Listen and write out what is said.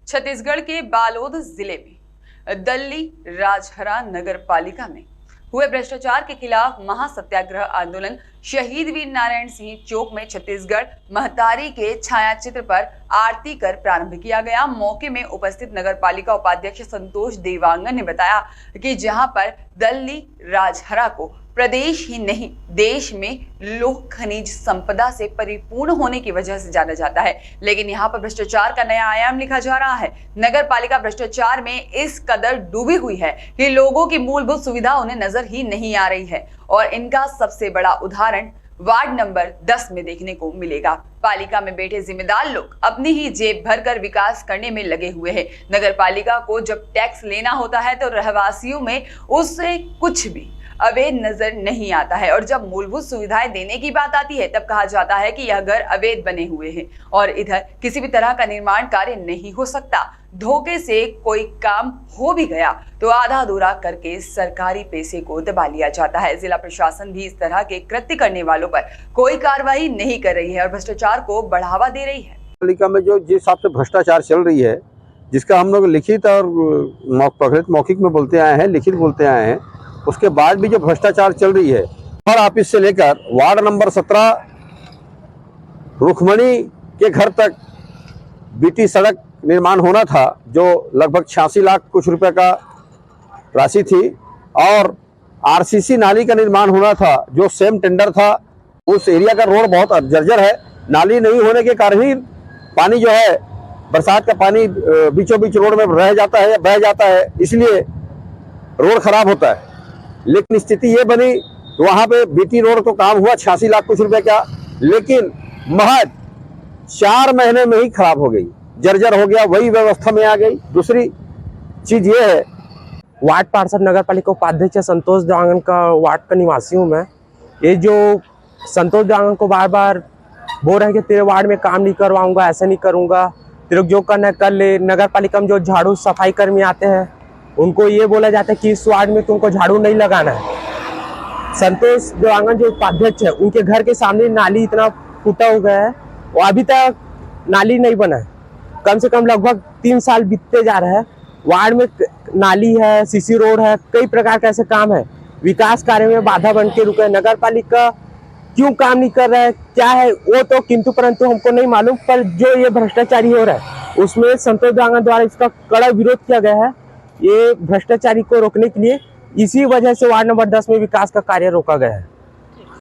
छत्तीसगढ़ के बालोद जिले में दल्ली राजहरा नगर पालिका में हुए भ्रष्टाचार के खिलाफ महासत्याग्रह आंदोलन शहीद वीर नारायण सिंह चौक में छत्तीसगढ़ महतारी के छायाचित्र पर आरती कर प्रारंभ किया गया। मौके में उपस्थित नगर पालिका उपाध्यक्ष संतोष देवांगन ने बताया कि जहां पर दल्ली राजहरा को प्रदेश ही नहीं देश में लोह खनिज संपदा से परिपूर्ण होने की वजह से जाना जाता है, लेकिन यहाँ पर भ्रष्टाचार का नया आयाम लिखा जा रहा है। नगर पालिका भ्रष्टाचार में इस कदर डूबी हुई है कि लोगों की मूलभूत सुविधा उन्हें नजर ही नहीं आ रही है और इनका सबसे बड़ा उदाहरण वार्ड नंबर 10 में देखने को मिलेगा। पालिका में बैठे जिम्मेदार लोग अपनी ही जेब भरकर विकास करने में लगे हुए हैं। नगर पालिका को जब टैक्स लेना होता है तो रहवासियों में उससे कुछ भी अवैध नजर नहीं आता है और जब मूलभूत सुविधाएं देने की बात आती है तब कहा जाता है कि यह घर अवैध बने हुए हैं और इधर किसी भी तरह का निर्माण कार्य नहीं हो सकता। धोखे से कोई काम हो भी गया तो आधा अधूरा करके सरकारी पैसे को दबा लिया जाता है। जिला प्रशासन भी इस तरह के कृत्य करने वालों पर कोई कार्रवाई नहीं कर रही है और भ्रष्टाचार को बढ़ावा दे रही है। पालिका में जो जिस हिसाब से भ्रष्टाचार चल रही है, जिसका हम लोग लिखित और मौखिक में बोलते आए हैं, लिखित बोलते आए हैं, उसके बाद भी जो भ्रष्टाचार चल रही है हर ऑफिस से लेकर वार्ड नंबर 17 रुखमणी के घर तक बीटी सड़क निर्माण होना था जो लगभग 86 लाख कुछ रुपए का राशि थी और आरसीसी नाली का निर्माण होना था जो सेम टेंडर था। उस एरिया का रोड बहुत जर्जर है। नाली नहीं होने के कारण ही पानी जो है बरसात का पानी बीचों बीच रोड में रह जाता है या बह जाता है, इसलिए रोड खराब होता है। लेकिन स्थिति ये बनी वहां पे बीटी रोड को काम हुआ 86 लाख कुछ रुपए का, लेकिन महज 4 महीने में ही खराब हो गई, जर्जर हो गया, वही व्यवस्था में आ गई। दूसरी चीज ये है, वार्ड पार्षद नगर पालिका उपाध्यक्ष संतोष देवांगन का वार्ड का निवासी हूँ मैं। ये जो संतोष देवांगन को बार बार बोल रहे हैं कि तेरे वार्ड में काम नहीं करवाऊंगा, ऐसा नहीं करूंगा, तेरे जो करना है कर ले। नगर पालिका में जो झाड़ू सफाई कर्मी आते हैं उनको ये बोला जाता है कि इस वार्ड में तुमको झाड़ू नहीं लगाना है। संतोष देवांगन जो उपाध्यक्ष है उनके घर के सामने नाली इतना फूटा हो गया है और अभी तक नाली नहीं बना है। कम से कम लगभग 3 साल बीतते जा रहे हैं। वार्ड में नाली है, सीसी रोड है, कई प्रकार के ऐसे काम है, विकास कार्य में बाधा बन के रुके। नगर पालिका क्यों काम नहीं कर रहा है, क्या है वो तो किंतु परंतु हमको नहीं मालूम, पर जो ये भ्रष्टाचारी हो रहा है उसमें संतोष देवांगन द्वारा इसका कड़ा विरोध किया गया है। ये भ्रष्टाचारी को रोकने के लिए इसी वजह से वार्ड नंबर 10 में विकास का कार्य रोका गया है।